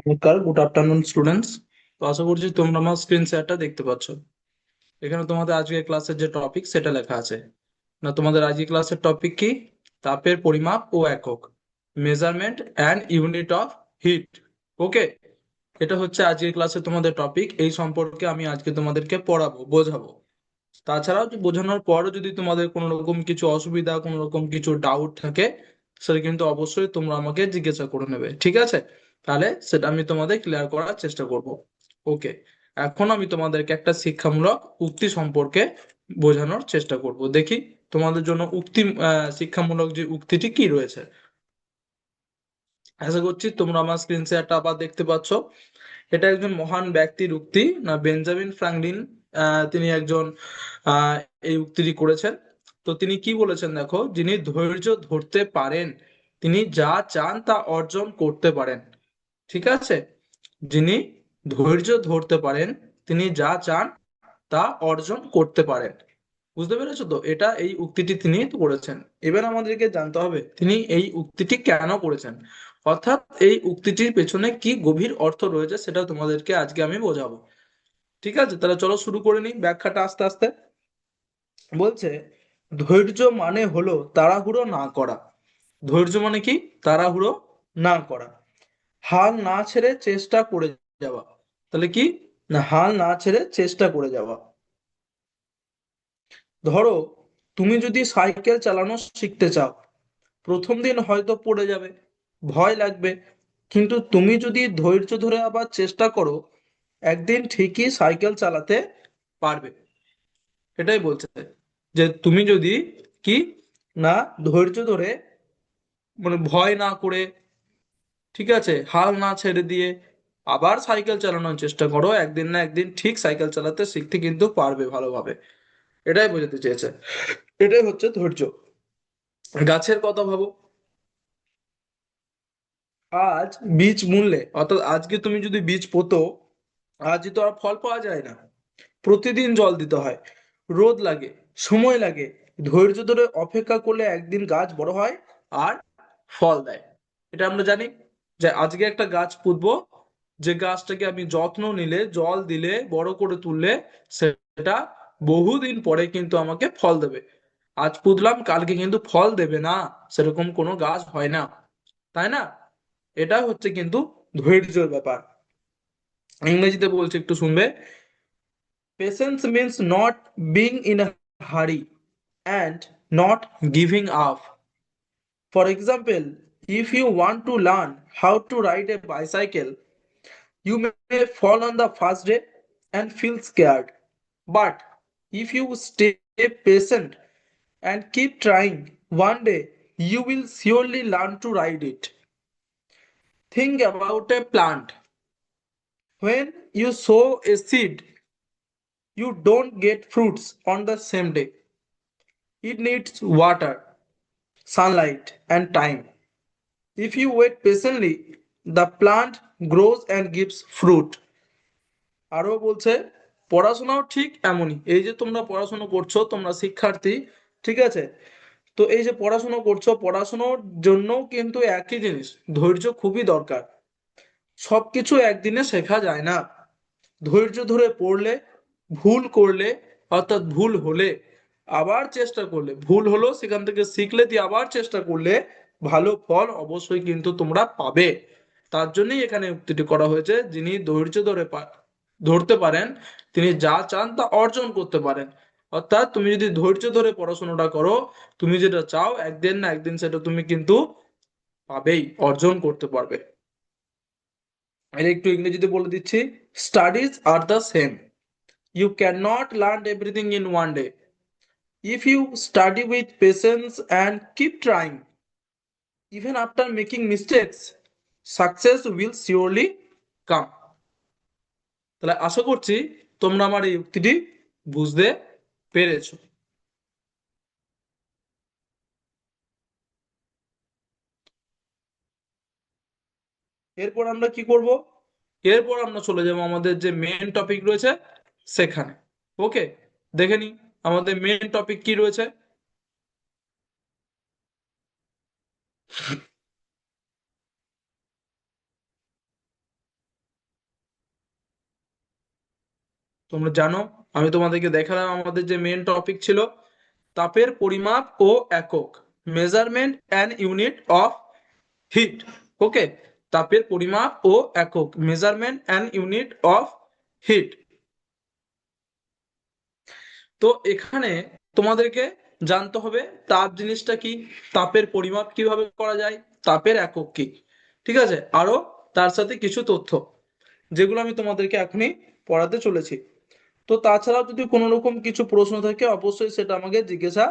নমস্কার, good afternoon students. তো আশা করছি তোমরা আমার স্ক্রিন শেয়ারটা দেখতে পাচ্ছ। এখানে তোমাদের আজকের ক্লাসের যে টপিক সেটা লেখা আছে। না, তোমাদের আজকের ক্লাসের টপিক কি? তাপের পরিমাপ ও একক, measurement and unit of heat. Okay, এটা হচ্ছে আজকের ক্লাসে তোমাদের টপিক। এই সম্পর্কে আমি আজকে তোমাদেরকে পড়াবো, বোঝাবো। তাছাড়াও বোঝানোর পরও যদি তোমাদের কোনো রকম কিছু অসুবিধা, কোনো রকম কিছু ডাউট থাকে, সেটা কিন্তু অবশ্যই তোমরা আমাকে জিজ্ঞাসা করে নেবে, ঠিক আছে? তাহলে সেটা আমি তোমাদের ক্লিয়ার করার চেষ্টা করব। ওকে, এখন আমি তোমাদেরকে একটা শিক্ষামূলক উক্তি সম্পর্কে বোঝানোর চেষ্টা করব। দেখি তোমাদের জন্য উক্তি, শিক্ষামূলক যে উক্তিটি কি রয়েছে। আশা করছি তোমরা আমার স্ক্রিন শেয়ারটা আবার দেখতে পাচ্ছ। এটা একজন মহান ব্যক্তির উক্তি, না বেঞ্জামিন ফ্রাঙ্কলিন, তিনি একজন আহ, এই উক্তিটি করেছেন। তো তিনি কি বলেছেন দেখো, যিনি ধৈর্য ধরতে পারেন তিনি যা চান তা অর্জন করতে পারেন। ঠিক আছে, যিনি ধৈর্য ধরতে পারেন তিনি যা চান তা অর্জন করতে পারেন। বুঝতে পেরেছো তো? এটা এই উক্তিটি তিনি করেছেন। এবার আমাদেরকে জানতে হবে তিনি এই উক্তিটি কেন করেছেন, অর্থাৎ এই উক্তিটির পেছনে কি গভীর অর্থ রয়েছে সেটা তোমাদেরকে আজকে আমি বোঝাবো। ঠিক আছে, তাহলে চলো শুরু করে নিই ব্যাখ্যাটা আস্তে আস্তে। বলছে, ধৈর্য মানে হলো তাড়াহুড়ো না করা। ধৈর্য মানে কি? তাড়াহুড়ো না করা। হাল না ছেড়ে চেষ্টা করে যাওয়া। তাহলে কি? না, হাল না ছেড়ে চেষ্টা করে যাওয়া। ধরো, তুমি যদি সাইকেল চালানো শিখতে চাও, প্রথম দিন হয়তো পড়ে যাবে, ভয় লাগবে, কিন্তু তুমি যদি ধৈর্য ধরে আবার চেষ্টা করো, একদিন ঠিকই সাইকেল চালাতে পারবে। এটাই বলছে, যে তুমি যদি কি না ধৈর্য ধরে, মানে ভয় না করে, ঠিক আছে, হাল না ছেড়ে দিয়ে আবার সাইকেল চালানোর চেষ্টা করো, একদিন না একদিন ঠিক সাইকেল চালাতে শিখতে কিন্তু পারবে ভালোভাবে। এটাই বোঝাতে চেয়েছে। এটাই হচ্ছে ধৈর্য। গাছের কথা ভাবো। আজ বীজ বুনলে, অর্থাৎ আজকে তুমি যদি বীজ পোতো, আজ তো আর ফল পাওয়া যায় না। প্রতিদিন জল দিতে হয়, রোদ লাগে, সময় লাগে। ধৈর্য ধরে অপেক্ষা করলে একদিন গাছ বড় হয় আর ফল দেয়। এটা আমরা জানি, যে আজকে একটা গাছ পুঁতবো, যে গাছটাকে আমি যত্ন নিলে, জল দিলে, বড় করে তুললে, সেটা বহুদিন পরে কিন্তু আমাকে ফল দেবে। আজ পুঁতলাম, কালকে কিন্তু ফল দেবে না, সেরকম কোনো গাছ হয় না, তাই না? এটা হচ্ছে কিন্তু ধৈর্যের ব্যাপার। ইংরেজিতে বলছে, একটু শুনবে। Patience means not being in a hurry and not giving up. For example, if you want to learn how to ride a bicycle, you may fall on the first day and feel scared. But if you stay patient and keep trying, one day you will surely learn to ride it. Think about a plant. When you sow a seed, you don't get fruits on the same day. It needs water, sunlight, and time. If you wait patiently, the plant grows and gives fruit. আরো বলছে, পড়াশোনাও ঠিক এমনই। এই যে তোমরা পড়াশোনা করছো, তোমরা শিক্ষার্থী, ঠিক আছে? তো এই যে পড়াশোনা করছো, পড়াশোনার জন্যও কিন্তু একই জিনিস, ধৈর্য খুবই দরকার। সবকিছু একদিনে শেখা যায় না। ধৈর্য ধরে পড়লে, ভুল করলে, অর্থাৎ ভুল হলে আবার চেষ্টা করলে, ভুল হলো সেখান থেকে শিখলে দিয়ে আবার চেষ্টা করলে ভালো ফল অবশ্যই কিন্তু তোমরা পাবে। তার জন্যই এখানে উক্তিটি করা হয়েছে, যিনি ধৈর্য ধরে ধরতে পারেন তিনি যা চান তা অর্জন করতে পারেন। অর্থাৎ তুমি যদি ধৈর্য ধরে পড়াশোনাটা করো, তুমি যেটা চাও একদিন না একদিন সেটা তুমি কিন্তু পাবেই, অর্জন করতে পারবে। এর একটু ইংরেজিতে বলে দিচ্ছি। Studies are the same, you cannot learn everything in one day. If you study with patience and keep trying, even after making mistakes, success will surely come. তাহলে আশা করছি তোমরা আমার এই উক্তিটি বুঝতে পেরেছো। এরপর আমরা কি করব? এরপর আমরা চলে যাব আমাদের যে মেন টপিক রয়েছে সেখানে। ওকে, দেখে নি আমাদের মেন টপিক কি রয়েছে। তোমরা জানো, আমি তোমাদেরকে দেখালাম আমাদের যে মেন টপিক ছিল তাপের পরিমাপ ও একক, measurement and unit of heat. Okay, তাপের পরিমাপ ও একক, measurement and unit of heat. তো এখানে তোমাদেরকে জানতে হবে তাপ জিনিসটা কি, তাপের পরিমাপ কিভাবে করা যায়, তাপের একক কি। ঠিক আছে, আরো তার সাথে কিছু তথ্য যেগুলো আমি তোমাদেরকে এখনই পড়াতে চলেছি। তো তাছাড়াও যদি কোনো রকম কিছু প্রশ্ন থাকে অবশ্যই সেটা আমাকে জিজ্ঞাসা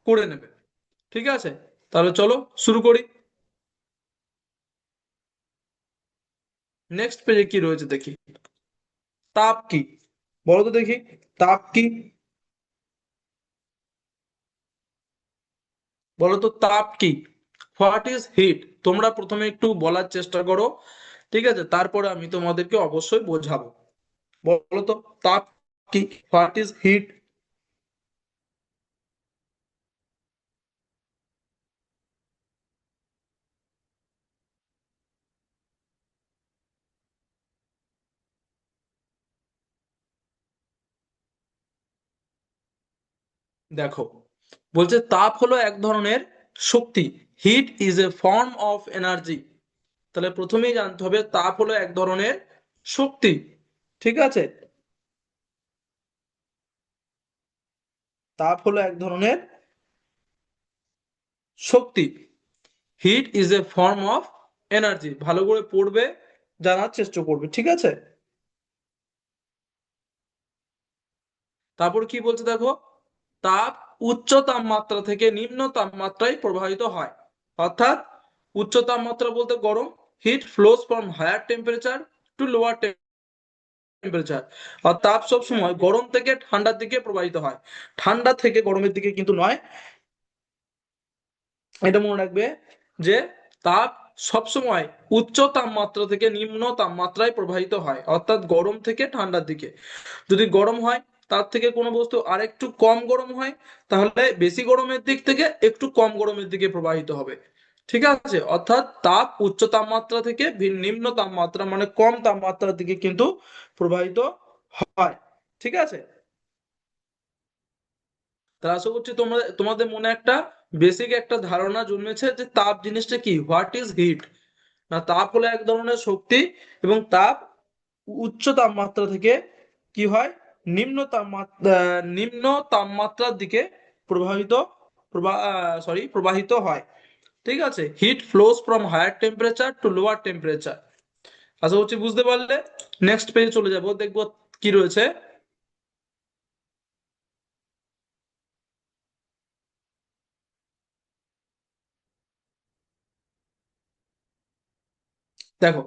করে নেবে। ঠিক আছে, তাহলে চলো শুরু করি। নেক্সট পেজে কি রয়েছে দেখি। তাপ কি, বলো তো দেখি, তাপ কি? বলো তো তাপ কি, হোয়াট ইজ হিট? তোমরা প্রথমে একটু বলার চেষ্টা করো, ঠিক আছে, তারপরে আমি তোমাদেরকে অবশ্যই বোঝাবো। বলো তো তাপ কি, হোয়াট ইজ হিট? দেখো, বলছে তাপ হলো এক ধরনের শক্তি, heat is a form of energy. তাহলে প্রথমেই জানতে হবে তাপ হলো এক ধরনের শক্তি। ঠিক আছে, তাপ হলো এক ধরনের শক্তি, heat is a form of energy. ভালো করে পড়বে, জানার চেষ্টা করবে, ঠিক আছে। তারপর কি বলছে দেখো, তাপ উচ্চ তাপমাত্রা থেকে নিম্ন তাপমাত্রায় প্রবাহিত হয়। অর্থাৎ উচ্চ তাপমাত্রা বলতে গরম, heat flows from higher temperature to lower temperature. আর তাপ সব সময় গরম থেকে ঠান্ডার দিকে প্রবাহিত হয়, ঠান্ডা থেকে গরমের দিকে কিন্তু নয়। এটা মনে রাখবে যে তাপ সবসময় উচ্চ তাপমাত্রা থেকে নিম্ন তাপমাত্রায় প্রবাহিত হয়, অর্থাৎ গরম থেকে ঠান্ডার দিকে। যদি গরম হয়, তার থেকে কোনো বস্তু আরেকটু কম গরম হয়, তাহলে বেশি গরমের দিক থেকে একটু কম গরমের দিকে প্রবাহিত হবে। ঠিক আছে, অর্থাৎ তাপ উচ্চ তাপমাত্রা থেকে নিম্ন তাপমাত্রা মানে কম তাপমাত্রার দিকে কিন্তু প্রবাহিত হয়। ঠিক আছে, তা আশা করছি তোমাদের মনে একটা বেসিক একটা ধারণা জন্মেছে যে তাপ জিনিসটা কি, হোয়াট ইজ হিট। না, তাপ হলো এক ধরনের শক্তি, এবং তাপ উচ্চ তাপমাত্রা থেকে কি হয়, নিম্ন তাপমাত্রার দিকে প্রবাহিত প্রবাহিত হয়। ঠিক আছে, heat flows from higher temperature to lower temperature. আশা করছি বুঝতে পারলে। নেক্সট পেজে চলে যাব, দেখবো কি রয়েছে। দেখো,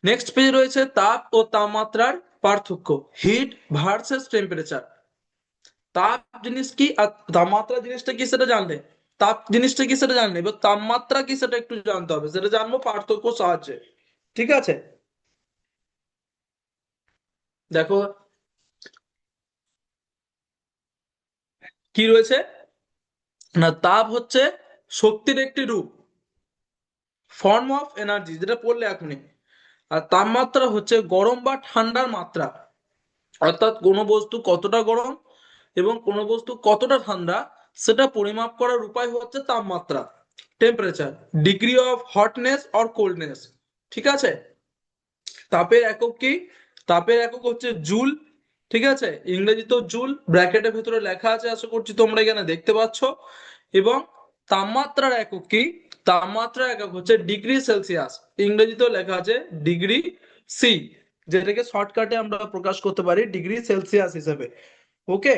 নেক্সট পেজে রয়েছে তাপ ও তাপমাত্রার পার্থক্য, হিট ভার্সেস টেম্পারেচার। তাপ জিনিস কি আর তাপমাত্রা জিনিসটা কি সেটা জানলে, তাপ জিনিসটা কি সেটা জানলে, এবার তাপমাত্রা কি সেটা একটু জানতে হবে, সেটা জানবো পার্থক্য সাহায্যে। ঠিক আছে, দেখো কি রয়েছে। না, তাপ হচ্ছে শক্তির একটি রূপ, ফর্ম অফ এনার্জি, যেটা পড়লে এখনই। আর তাপমাত্রা হচ্ছে গরম বা ঠান্ডার মাত্রা, অর্থাৎ কোনো বস্তু কতটা গরম এবং কোনো বস্তু কতটা ঠান্ডা সেটা পরিমাপ করার উপায় হচ্ছে তাপমাত্রা, temperature, degree of hotness or coldness. ঠিক আছে, তাপের একক কি, তাপের একক হচ্ছে জুল। ঠিক আছে, ইংরেজিতেও জুল ব্র্যাকেটের ভিতরে লেখা আছে, আশা করছি তোমরা এখানে দেখতে পাচ্ছ। এবং তাপমাত্রার একক কি, তাপমাত্রার একক হচ্ছে ডিগ্রি সেলসিয়াস, ইংরেজিতেও লেখা আছে ডিগ্রি সি, যেটাকে শর্টকাটে আমরা প্রকাশ করতে পারি ডিগ্রি সেলসিয়াস হিসেবে। ওকে,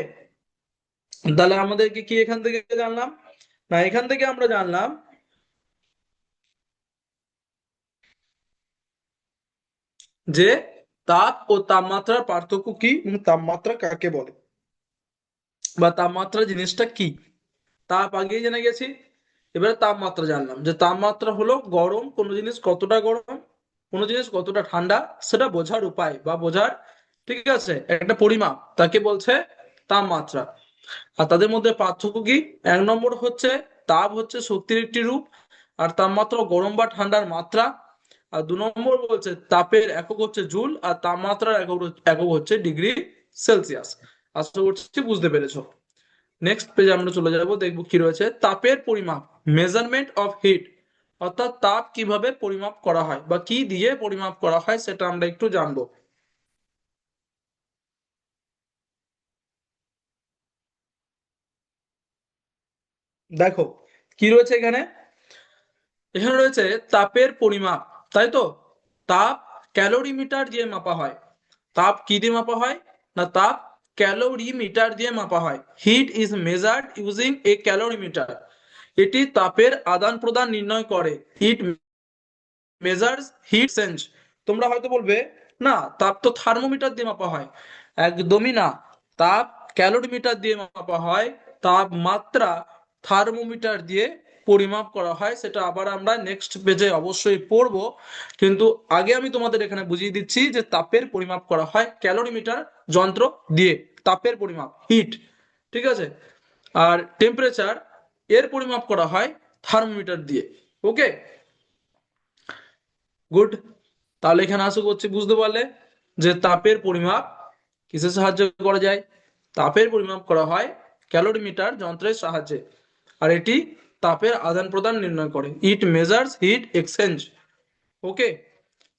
তাহলে আমাদেরকে কি এখান থেকে জানলাম, না এখান থেকে আমরা জানলাম যে তাপ ও তাপমাত্রার পার্থক্য কি এবং তাপমাত্রা কাকে বলে, বা তাপমাত্রা জিনিসটা কি। তাপ আগেই জেনে গেছি, এবারে তাপমাত্রা জানলাম যে তাপমাত্রা হলো গরম, কোনো জিনিস কতটা গরম, কোনো জিনিস কতটা ঠান্ডা সেটা বোঝার উপায় বা বোঝার, ঠিক আছে, একটা পরিমাপ, তাকে বলছে তাপমাত্রা। আর তাদের মধ্যে পার্থক্য কি, এক নম্বর হচ্ছে তাপ হচ্ছে শক্তির একটি রূপ, আর তাপমাত্রা গরম বা ঠান্ডার মাত্রা। আর দু নম্বর বলছে তাপের একক হচ্ছে জুল, আর তাপমাত্রার একক একক হচ্ছে ডিগ্রি সেলসিয়াস। আশা করছি বুঝতে পেরেছো। নেক্সট পেজে আমরা চলে যাব, দেখবো কি রয়েছে। তাপের পরিমাপ, মেজারমেন্ট অফ হিট, অর্থাৎ তাপ কিভাবে পরিমাপ করা হয় বা কি দিয়ে পরিমাপ করা হয় সেটা আমরা একটু জানবো। দেখো কি রয়েছে এখানে। এখানে রয়েছে তাপের পরিমাপ, তাই তো। তাপ ক্যালোরিমিটার দিয়ে মাপা হয়। তাপ কি দিয়ে মাপা হয়? না, তাপ ক্যালোরিমিটার দিয়ে মাপা হয়। Heat is measured using a calorimeter. এটি তাপের আদান প্রদান নির্ণয় করে। It measures heat change. তোমরা হয়তো বলবে, না তাপ তো থার্মোমিটার দিয়ে মাপা হয়। একদমই না, তাপ ক্যালোরিমিটার দিয়ে মাপা হয়। তাপমাত্রা থার্মোমিটার দিয়ে পরিমাপ করা হয়, সেটা আবার আমরা নেক্সট পেজে অবশ্যই পড়বো। কিন্তু আগে আমি তোমাদের এখানে বুঝিয়ে দিচ্ছি যে তাপের পরিমাপ করা হয় ক্যালোরিমিটার যন্ত্র দিয়ে। তাপের পরিমাপ হিট, ঠিক আছে। আর টেম্পারেচার এর পরিমাপ করা হয় থার্মোমিটার দিয়ে। ওকে, গুড। তাহলে এখানে আশা করছি বুঝতে পারলে যে তাপের পরিমাপ কিসের সাহায্যে করা যায়। তাপের পরিমাপ করা হয় ক্যালোরিমিটার যন্ত্রের সাহায্যে, আর এটি তাপের আদান প্রদান নির্ণয় করে। It measures hit exchange. ওকে,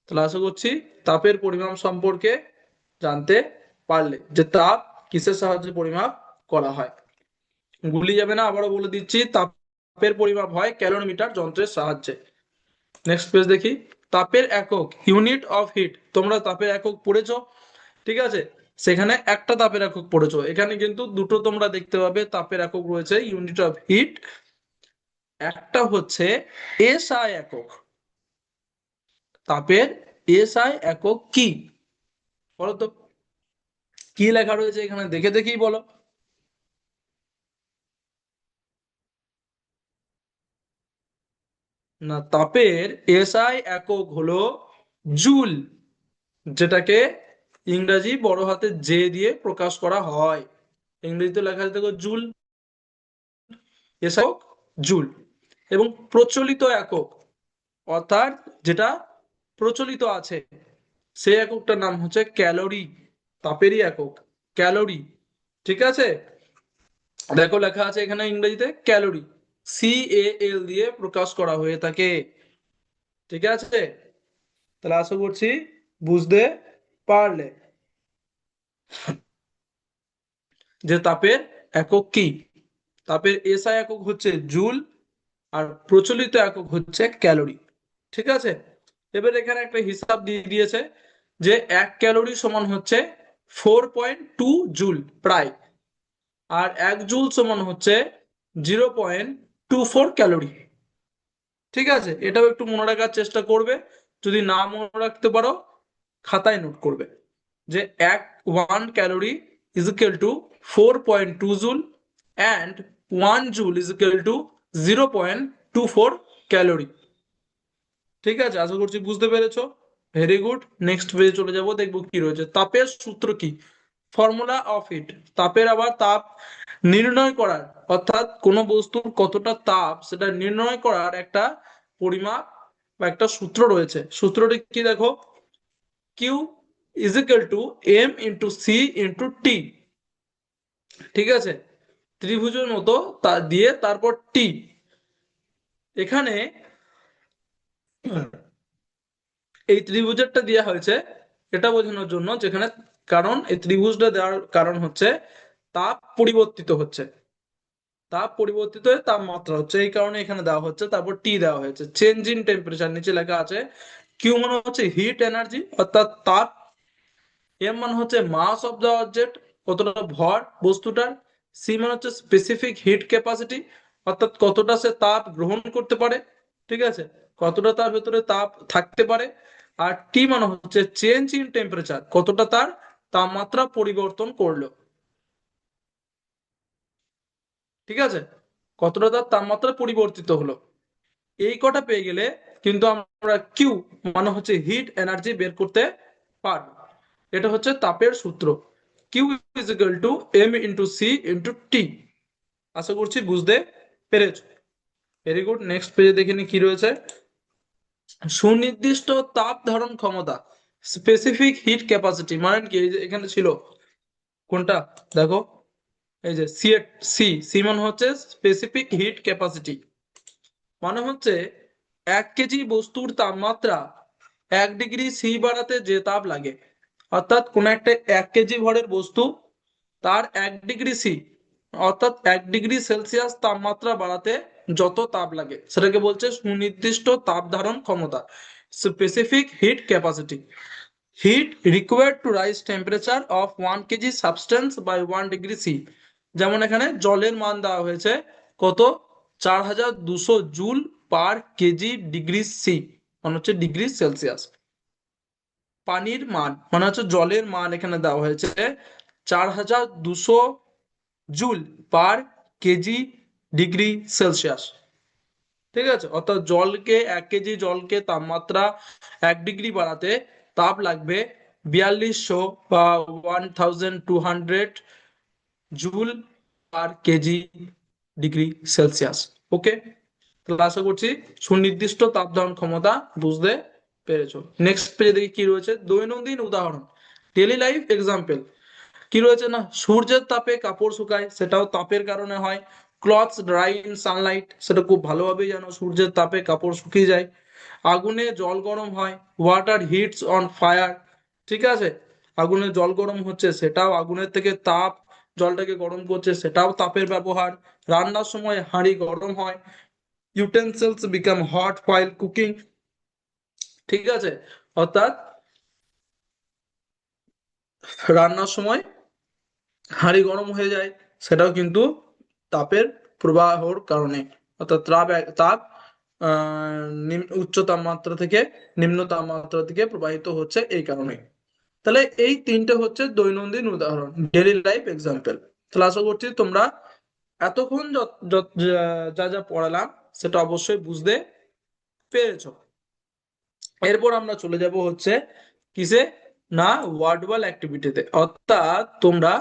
তাহলে আশা করছি তাপের পরিমাপ সম্পর্কে জানতে পারলে, যে তাপ কিসের সাহায্যে পরিমাপ করা হয়। গুলি যাবে না, আবারও বলে দিচ্ছি, তাপের পরিমাপ হয় ক্যালোরিমিটার যন্ত্রের সাহায্যে। নেক্সট পেজ দেখি। তাপের একক, ইউনিট অফ হিট। তোমরা তাপের একক পড়েছো, ঠিক আছে। সেখানে একটা তাপের একক পড়েছো, এখানে কিন্তু দুটো তোমরা দেখতে পাবে তাপের একক রয়েছে, ইউনিট অফ হিট। একটা হচ্ছে এসআই একক। তাপের এসআই একক কি বলো তো? কি লেখা রয়েছে এখানে, দেখে দেখেই বলো। না, তাপের এসআই একক হলো জুল, যেটাকে ইংরেজি বড় হাতের জে দিয়ে প্রকাশ করা হয়। ইংরেজিতে লেখা আছে দেখো, জুল। এসআই একক জুল। এবং প্রচলিত একক, অর্থাৎ যেটা প্রচলিত আছে, সেই এককটার নাম হচ্ছে ক্যালোরি। তাপেরই একক ক্যালোরি, ঠিক আছে। দেখো লেখা আছে এখানে ইংরেজিতে ক্যালোরি, CAL দিয়ে প্রকাশ করা হয়ে থাকে, ঠিক আছে। তাহলে আশা করছি বুঝতে পারলে যে তাপের একক কি। তাপের এসআই একক হচ্ছে জুল, আর প্রচলিত একক হচ্ছে ক্যালোরি, ঠিক আছে। এবার এখানে একটা হিসাব দিয়ে দিয়েছে যে 1 ক্যালোরি সমান হচ্ছে 4.2 জুল প্রায়, আর 1 জুল সমান হচ্ছে 0.24 ক্যালোরি, ঠিক আছে। এটাও একটু মনে রাখার চেষ্টা করবে, যদি না মনে রাখতে পারো খাতায় নোট করবে, যে 1 calorie is equal two 4.2 joule, and 1 joule is equal two 0.24 calorie, ঠিক আছে। আশা করছি বুঝতে পেরেছো। Very good. নেক্সট পেজে চলে যাব, দেখবো কি রয়েছে। তাপের সূত্র কি, ফর্মুলা অফ হিট। তাপের আবার তাপ নির্ণয় করার, অর্থাৎ কোন বস্তুর কতটা তাপ সেটা নির্ণয় করার একটা পরিমাপ বা একটা সূত্র রয়েছে। সূত্রটি কি দেখো, Q is equal to M into C into T, ঠিক আছে। ত্রিভুজের মতো তা দিয়ে তারপর টি। এখানে এই ত্রিভুজেরটা দেওয়া হয়েছে এটা বোঝানোর জন্য, যেখানে কারণ এই ত্রিভুজটা দেওয়ার কারণ হচ্ছে তাপ পরিবর্তিত হচ্ছে, তাপ পরিবর্তিত হয়ে তাপমাত্রা হচ্ছে, এই কারণে এখানে দেওয়া হচ্ছে। তারপর টি দেওয়া হয়েছে, চেঞ্জ ইন টেম্পারেচার নিচে লেখা আছে। কিউ মানে হচ্ছে হিট এনার্জি অর্থাৎ তাপ। এম মানে হচ্ছে মাস অফ দ্য অবজেক্ট, কতটা ভর বস্তুটার। সি মানে হচ্ছে স্পেসিফিক হিট ক্যাপাসিটি, অর্থাৎ কতটা সে তাপ গ্রহণ করতে পারে, ঠিক আছে, কতটা তার ভেতরে তাপ থাকতে পারে। আর টি মানে হচ্ছে চেঞ্জ ইন টেম্পারেচার, কতটা তার তাপমাত্রা পরিবর্তন করলো, ঠিক আছে, কতটা তার তাপমাত্রা পরিবর্তিত হলো। এই কটা পেয়ে গেলে কিন্তু আমরা কিউ মানে হচ্ছে হিট এনার্জি বের করতে পারবো। এটা হচ্ছে তাপের সূত্র, Q is equal to M into C into T. আশা করছি বুঝতে পেরেছো। Very good. নেক্সট পেজে দেখে নি কি রয়েছে। সুনির্দিষ্ট তাপ ধারণ ক্ষমতা, স্পেসিফিক হিট ক্যাপাসিটি মানে কি, এই যে এখানে ছিল কোনটা? দেখো, এই যে সি, সি সি মানে হচ্ছে স্পেসিফিক হিট ক্যাপাসিটি, মানে হচ্ছে 1 কেজি বস্তুর তাপমাত্রা 1 ডিগ্রি সি বাড়াতে যে তাপ লাগে, অর্থাৎ কোন একটা 1 কেজি ভরের বস্তু, তার 1 ডিগ্রি সি অর্থাৎ 1 ডিগ্রি সেলসিয়াস তাপমাত্রা বাড়াতে যত তাপ লাগে সেটাকে বলছে সুনির্দিষ্ট তাপ ধারণ ক্ষমতা, specific heat capacity. Heat required to rise temperature of 1 KG substance by 1 degree C. যেমন এখানে জলের মান দেওয়া হয়েছে কত, 4200 joule per KG degree C, মানে হচ্ছে ডিগ্রি সেলসিয়াস। পানির মান মানে হচ্ছে জলের মান এখানে দেওয়া হয়েছে 4200 joule per KG degree Celsius. ঠিক আছে, অর্থাৎ জলকে 1 কেজি জলকে তাপমাত্রা 1 ডিগ্রি বাড়াতে তাপ লাগবে 4200 বা 1200 joule per KG degree Celsius. Okay, তাহলে আশা করছি সুনির্দিষ্ট তাপ ধারণ ক্ষমতা বুঝতে পেরেছো। নেক্সট পেজে দেখি কি রয়েছে, দৈনন্দিন উদাহরণ, ডেলি লাইফ এক্সাম্পল। কি রয়েছে না, সূর্যের তাপে কাপড় শুকায়, সেটাও তাপের কারণে হয়। ক্লথস ড্রাই ইন সানলাইট, সেটা খুব ভালোভাবেই জানো, সূর্যের তাপে কাপড় শুকিয়ে যায়। আগুনে জল গরম হয়, ওয়াটার হিটস অন ফায়ার। ঠিক আছে, আগুনে জল গরম হচ্ছে, সেটাও আগুনের থেকে তাপ জলটাকে গরম করছে, সেটাও তাপের ব্যবহার। রান্নার সময় হাঁড়ি গরম হয়, utensils become hot while cooking. ঠিক আছে, অর্থাৎ রান্নার সময় হাঁড়ি গরম হয়ে যায়, সেটাও কিন্তু তাপের প্রবাহর কারণে, অর্থাৎ তাপ উচ্চ তাপমাত্রা থেকে নিম্ন তাপমাত্রা থেকে প্রবাহিত হচ্ছে এই কারণে। তাহলে এই তিনটে হচ্ছে দৈনন্দিন উদাহরণ, ডেইলি লাইফ এক্সাম্পল। তাহলে আশা করছি তোমরা এতক্ষণ যা যা পড়ালাম সেটা অবশ্যই বুঝতে পেরেছো। এরপর আমরা চলে যাব হচ্ছে কিসে, না ওয়ার্ড ওয়াল অ্যাক্টিভিটিতে। অর্থাৎ তোমরা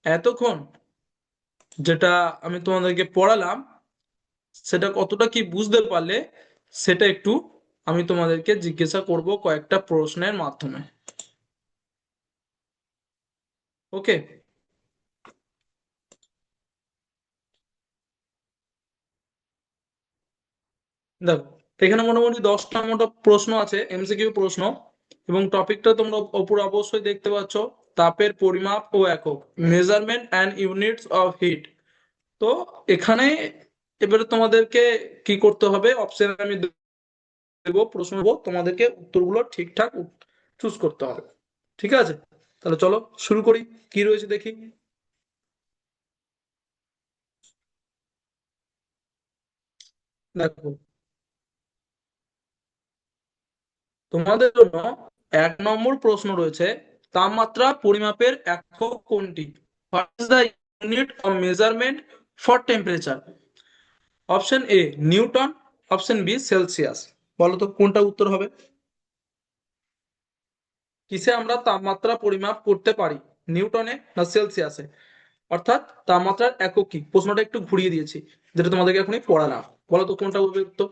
এতক্ষণ যেটা আমি তোমাদেরকে পড়ালাম সেটা কতটা কি বুঝতে পারলে, সেটা একটু আমি তোমাদেরকে জিজ্ঞাসা করব কয়েকটা প্রশ্নের মাধ্যমে। ওকে, দেখো এখানে মোটামুটি 10টা মতো প্রশ্ন আছে, এমসিকিউ প্রশ্ন, এবং টপিকটা তোমরা ওপর অবশ্যই দেখতে পাচ্ছ, তাপের পরিমাপ ও একক, measurement and units of heat. তো এখানে এবারে তোমাদেরকে কি করতে হবে, অপশন আমি দেবো, প্রশ্ন দেবো, তোমাদেরকে উত্তরগুলো ঠিকঠাক চুজ করতে হবে। ঠিক আছে, তাহলে চলো শুরু করি, কি রয়েছে দেখি। দেখো, তোমাদের জন্য 1 নম্বর প্রশ্ন রয়েছে, তাপমাত্রা পরিমাপের একক কোনটি? What is the unit of measurement for temperature? Option A Newton, option B Celsius. বলো তো কোনটা উত্তর হবে? কিসে আমরা তাপমাত্রা পরিমাপ করতে পারি, নিউটনে না সেলসিয়াসে? অর্থাৎ তাপমাত্রার একক কি, প্রশ্নটা একটু ঘুরিয়ে দিয়েছি, যেটা তোমাদেরকে এখনই পড়ালাম। বলো তো কোনটা হবে উত্তর?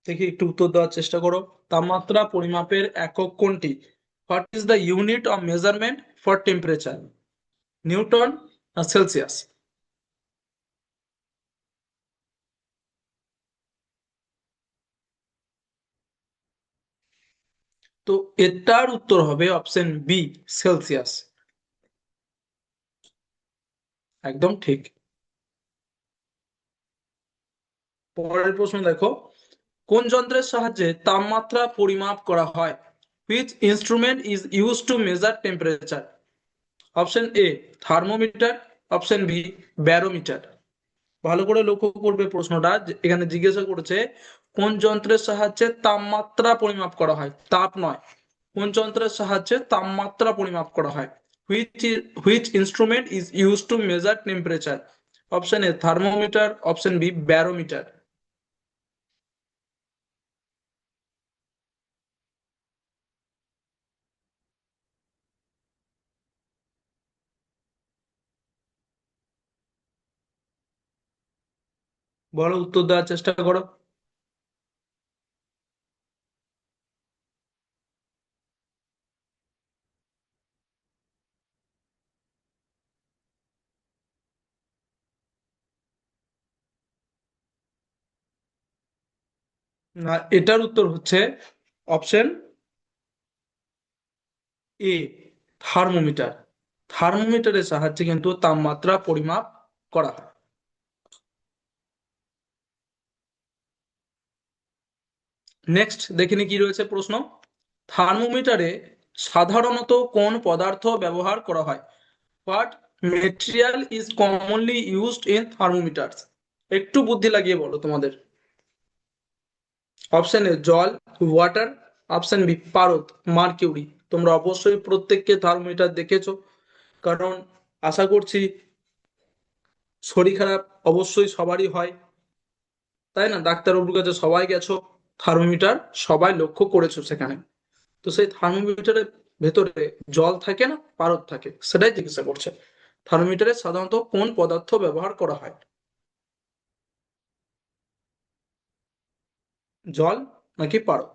দেখি একটু উত্তর দেওয়ার চেষ্টা করো। তাপমাত্রা পরিমাপের একক কোনটি? What is the unit of measurement for temperature? Newton না সেলসিয়াস? তো এটার উত্তর হবে অপশন বি, সেলসিয়াস। একদম ঠিক। পরের প্রশ্ন দেখো, কোন যন্ত্রের সাহায্যে তাপমাত্রা পরিমাপ করা হয়? Which instrument is use to measure temperature? Option A thermometer, option B barometer. ভালো করে লক্ষ্য করবে প্রশ্নটা, এখানে জিজ্ঞাসা করেছে কোন যন্ত্রের সাহায্যে তাপমাত্রা পরিমাপ করা হয়, তাপ নয়, কোন যন্ত্রের সাহায্যে তাপমাত্রা পরিমাপ করা হয়? Which instrument is use to measure temperature? Option A thermometer, option B barometer. বলো, উত্তর দেওয়ার চেষ্টা করো। না, এটার উত্তর হচ্ছে অপশন এ, থার্মোমিটার। থার্মোমিটারের সাহায্যে কিন্তু তাপমাত্রা পরিমাপ করা হয়। নেক্সট দেখিনি কি রয়েছে প্রশ্ন। থার্মোমিটারে সাধারণত কোন পদার্থ ব্যবহার করা হয়? What material is commonly used in thermometers? একটু বুদ্ধি লাগিয়ে বলো তোমাদের। অপশন এ জল, ওয়াটার। অপশন বি পারদ, মার্কিউরি। তোমরা অবশ্যই প্রত্যেককে থার্মোমিটার দেখেছো, কারণ আশা করছি শরীর খারাপ অবশ্যই সবারই হয়, তাই না? ডাক্তারবাবুর কাছে সবাই গেছো, থার্মোমিটার সবাই লক্ষ্য করেছো সেখানে। তো সেই থার্মোমিটারের ভেতরে জল থাকে না পারদ থাকে, সেটাই জিজ্ঞাসা করছে। থার্মোমিটারে সাধারণত কোন পদার্থ ব্যবহার করা হয়? জল নাকি পারদ?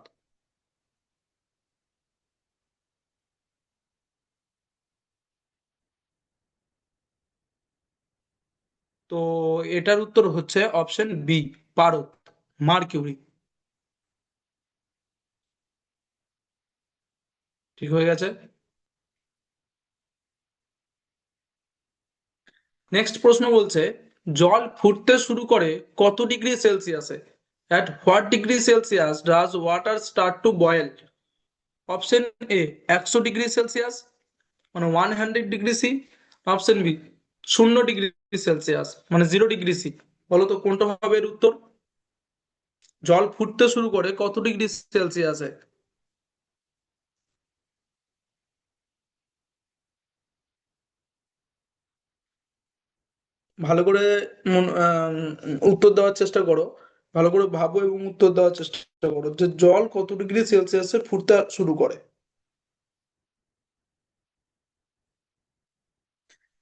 তো এটার উত্তর হচ্ছে অপশন বি, পারদ, মার্কিউরি। ঠিক হয়ে গেছে। নেক্সট প্রশ্ন বলছে, জল ফুটতে শুরু করে কত ডিগ্রি সেলসিয়াসে? At what degree Celsius does water start to boil? Option A 100 degree Celsius, মানে 100 degree C. Option B 0 degree Celsius, মানে 0 ডিগ্রি সি। বলো তো কোনটা হবে এর উত্তর? জল ফুটতে শুরু করে কত ডিগ্রি সেলসিয়াসে? ভালো করে উত্তর দেওয়ার চেষ্টা করো। ভালো করে ভাবো এবং উত্তর দেওয়ার চেষ্টা করো যে জল কত ডিগ্রি সেলসিয়াসে ফুটতে শুরু করে।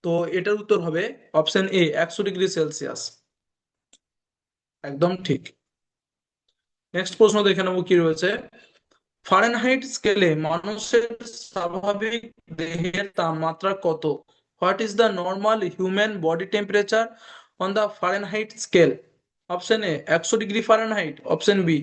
তো এটার উত্তর হবে অপশন এ, 100 ডিগ্রি সেলসিয়াস। একদম ঠিক। নেক্সট প্রশ্ন দেখে নেবো কি রয়েছে। ফারেনহাইট স্কেলে মানুষের স্বাভাবিক দেহের তাপমাত্রা কত? What is the normal human body temperature on the Fahrenheit scale? Option A 100 degree Fahrenheit. Option B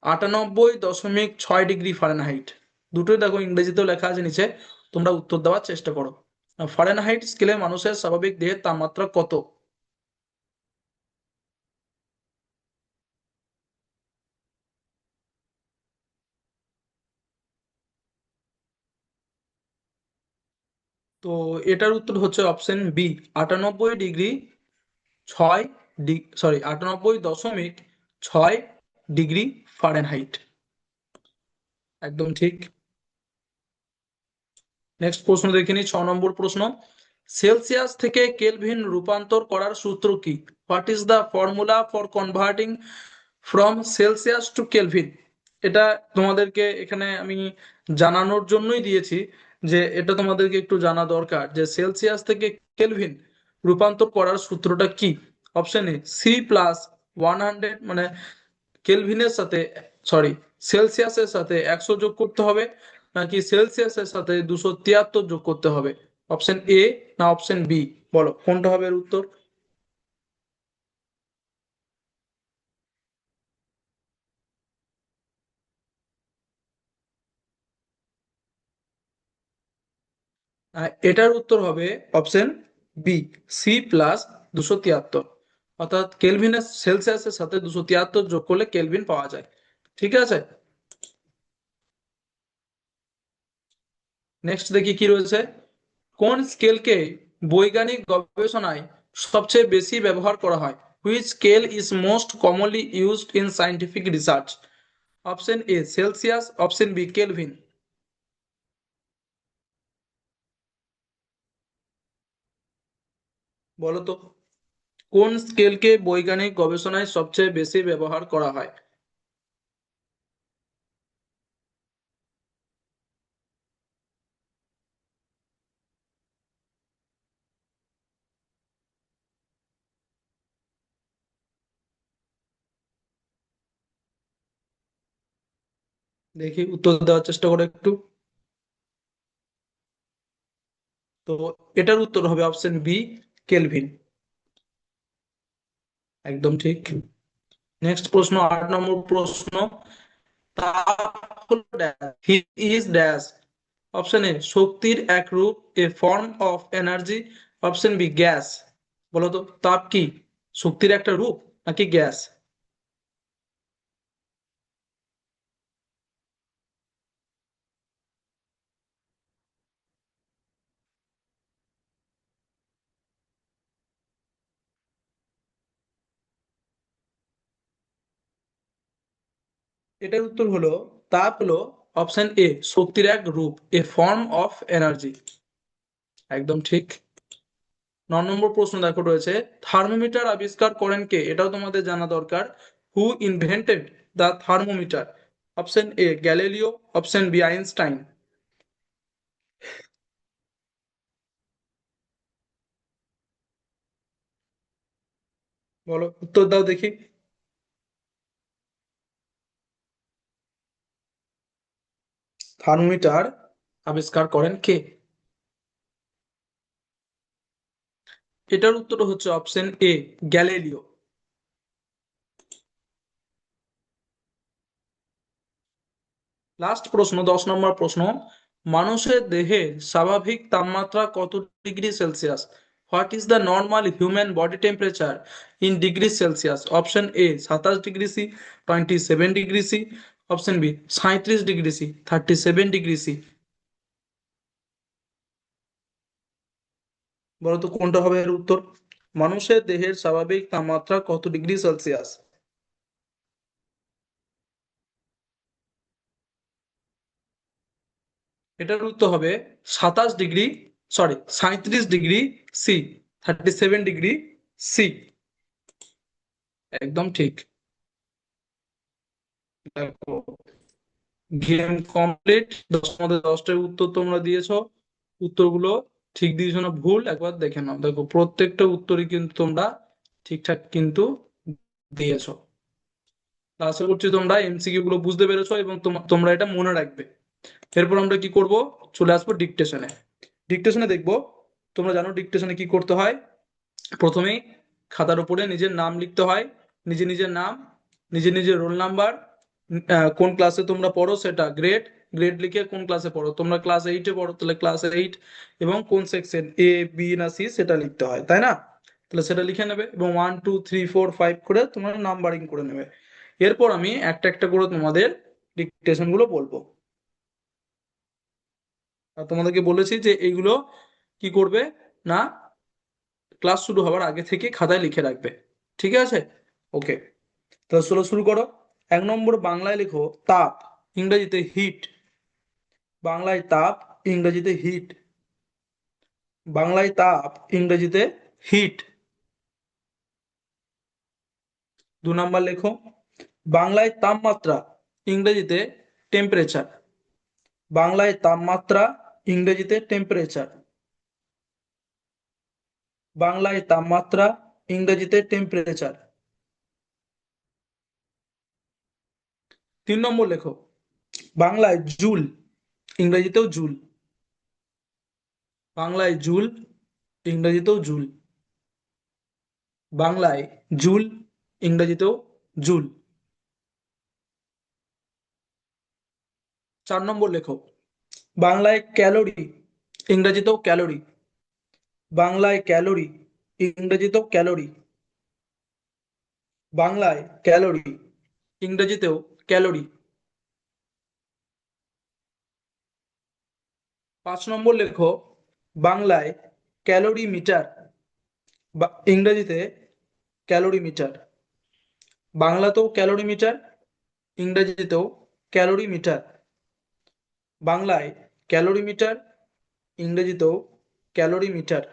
98.6 degree Fahrenheit. দুটোই দেখো ইংরেজিতেও লেখা আছে নিচে, তোমরা উত্তর দেওয়ার চেষ্টা করো। ফারেনহাইট স্কেলে মানুষের স্বাভাবিক দেহের তাপমাত্রা কত? তো এটার উত্তর হচ্ছে অপশন বি, 98.6 ডিগ্রি ফারেনহাইট। একদম ঠিক। নেক্সট প্রশ্ন দেখে নিই, 6 নম্বর প্রশ্ন। সেলসিয়াস থেকে কেলভিন রূপান্তর করার সূত্র কি? What is the formula for converting from Celsius to Kelvin? এটা তোমাদেরকে এখানে আমি জানানোর জন্যই দিয়েছি, যে এটা তোমাদেরকে একটু জানা দরকার যে সেলসিয়াস থেকে কেলভিন রূপান্তর করার সূত্রটা কি। অপশন এ C+100, মানে কেলভিনের সাথে, সরি, সেলসিয়াসের সাথে 100 যোগ করতে হবে, নাকি সেলসিয়াসের সাথে 273 যোগ করতে হবে? অপশন এ না অপশন বি, বলো কোনটা হবে এর উত্তর? এটার উত্তর হবে অপশন বি, C+273। অর্থাৎ কেলভিনের সেলসিয়াসের সাথে 273 যোগ করলে কেলভিন পাওয়া যায়। ঠিক আছে। নেক্সট দেখি কি রয়েছে। কোন স্কেলকে বৈজ্ঞানিক গবেষণায় সবচেয়ে বেশি ব্যবহার করা হয়? Which scale is most commonly used in scientific research? Option A Celsius, option B Kelvin. বলো তো কোন স্কেলকে বৈজ্ঞানিক গবেষণায় সবচেয়ে বেশি ব্যবহার করা হয়? দেখি উত্তর দেওয়ার চেষ্টা করো একটু। তো এটার উত্তর হবে অপশন বি, কেলভিন। একদম ঠিক। নেক্সট প্রশ্ন, 8 নম্বর প্রশ্ন। তাপ হলো dash, heat is dash. Option A শক্তির এক রূপ, a form of energy. Option B gas. বলো তো তাপ কি, শক্তির একটা রূপ নাকি গ্যাস? এটার উত্তর হলো, তাপ হলো অপশন এ শক্তির এক রূপ, এ ফর্ম অফ এনার্জি। একদম ঠিক। 9 নম্বর প্রশ্ন দেখো রয়েছে, থার্মোমিটার আবিষ্কার করেন কে? এটাও তোমাদের জানা দরকার। Who invented the thermometer? Option A Galileo, option B Einstein. বলো উত্তর দাও দেখি। থার্মোমিটার আবিষ্কার করেন কে? এটার উত্তর হচ্ছে অপশন এ গ্যালিলিও। লাস্ট প্রশ্ন, 10 নম্বর প্রশ্ন। মানুষের দেহে স্বাভাবিক তাপমাত্রা কত degree Celsius? What is the normal human body temperature in degree Celsius? Option A 27 degree C, 27 degree C. Option B 37 degree C, 37 degree C. বলতো কোনটা হবে এর উত্তর? মানুষের দেহের স্বাভাবিক তাপমাত্রা কত ডিগ্রি সেলসিয়াস? এটার উত্তর হবে 27 degree, sorry 37 degree C, 37 degree C. একদম ঠিক। দেখো, গেম কমপ্লিট। 10 মধ্যে 10টার উত্তর তোমরা দিয়েছো। উত্তরগুলো ঠিক দিয়েছো না ভুল একবার দেখে নাও। দেখো প্রত্যেকটা উত্তরই কিন্তু তোমরা ঠিকঠাক কিন্তু দিয়েছো। তা আশা করছি তোমরা এমসিকিউ গুলো বুঝতে পেরেছো এবং তোমরা এটা মনে রাখবে। এরপর আমরা কি করব, চলে আসবো ডিকটেশনে। ডিকটেশনে দেখবো, তোমরা জানো ডিকটেশনে কি করতে হয়। প্রথমেই খাতার উপরে নিজের নাম লিখতে হয়, নিজে নিজের নাম, নিজে নিজের রোল নাম্বার, কোন ক্লাসে তোমরা পড়ো সেটা, গ্রেড, গ্রেড লিখে কোন ক্লাসে পড়ো, তোমরা ক্লাস 8-এ পড়ো তাহলে ক্লাস 8, এবং কোন সেকশন এ বি না সি সেটা লিখতে হয়, তাই না? তাহলে সেটা লিখে নেবে এবং 1 2 3 4 5 করে তোমরা নাম্বারিং করে নেবে। এরপর আমি একটা একটা করে তোমাদের ডিকটেশন গুলো বলবো। আর তোমাদেরকে বলেছি যে এইগুলো কি করবে না, ক্লাস শুরু হওয়ার আগে থেকে খাতায় লিখে রাখবে। ঠিক আছে? ওকে, তাহলে চলো শুরু করো। 1 নম্বর, বাংলায় লেখো তাপ, ইংরেজিতে হিট। বাংলায় তাপ, ইংরেজিতে হিট। বাংলায় তাপ, ইংরেজিতে হিট। 2 নম্বর লেখো বাংলায় তাপমাত্রা, ইংরেজিতে টেম্পারেচার। বাংলায় তাপমাত্রা, ইংরেজিতে টেম্পারেচার। বাংলায় তাপমাত্রা, ইংরেজিতে টেম্পারেচার। 3 নম্বর লেখো বাংলায় জুল, ইংরেজিতেও জুল। বাংলায় জুল, ইংরেজিতেও জুল। বাংলায় জুল, ইংরেজিতেও জুল। 4 নম্বর লেখো বাংলায় ক্যালোরি, ইংরেজিতেও ক্যালোরি। বাংলায় ক্যালোরি, ইংরেজিতেও ক্যালোরি। বাংলায় ক্যালোরি, ইংরেজিতেও ক্যালোরি। 5 নম্বর লেখো বাংলায় ক্যালোরি মিটার, বা ইংরেজিতে ক্যালোরি মিটার। বাংলাতেও ক্যালোরি মিটার, ইংরেজিতেও ক্যালোরি মিটার। বাংলায় ক্যালোরি মিটার, ইংরেজিতেও ক্যালোরি মিটার।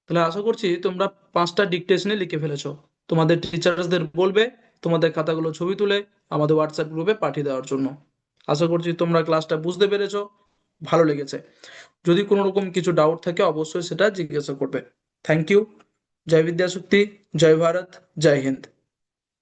তাহলে আশা করছি তোমরা 5টা ডিকটেশনে লিখে ফেলেছো। তোমাদের টিচার্সদের বলবে তোমাদের খাতাগুলো ছবি তুলে আমাদের হোয়াটসঅ্যাপ গ্রুপে পাঠিয়ে দেওয়ার জন্য। আশা করছি তোমরা ক্লাসটা বুঝতে পেরেছো, ভালো লেগেছে। যদি কোনো রকম কিছু ডাউট থাকে অবশ্যই সেটা জিজ্ঞাসা করবে। Thank you. জয় বিদ্যাশক্তি, জয় ভারত, জয় হিন্দ।